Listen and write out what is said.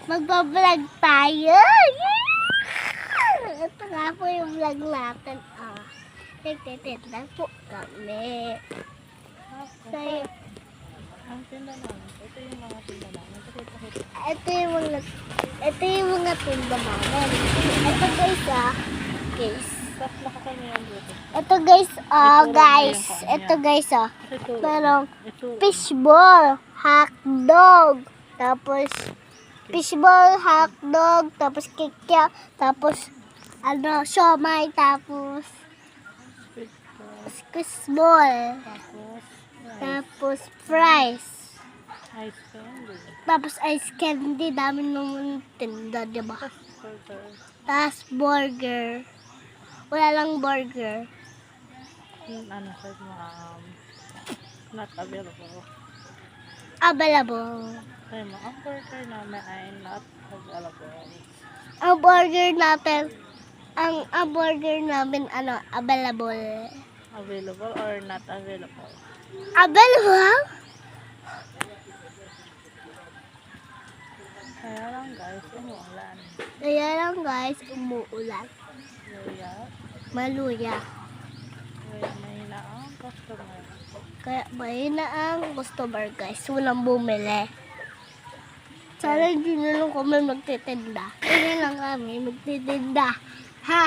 Magbablog tayo. Ito nga po yung vlog natin. Nagtitinda po kami. So, Ang tinda namin. Ito yung mga tinda namin. ito yung mga tinda namin. Ito guys, guys. Tapos nakakami ang buto. Ito guys, guys. Ito guys, merong fishball, hotdog, tapos fishball, hotdog, tapos kikya, tapos siomay, tapos squishball, tapos fries, Ice candy. tapos ice candy, dami naman tinda, diba? Burger. Tapos burger. Wala lang burger. Ano sa mga not available. Available. Kaya mga ang burger namin ay not available. Ang burger namin, available. Available or not available? Available? Kaya lang guys, umuulan. Kaya lang guys, umuulan. Kaya, Maluya. mahina ang customer. Kaya mahina ang customer guys. Walang bumili. Sana hindi na lang kami magtitinda. Hindi lang kami magtitinda. Ha?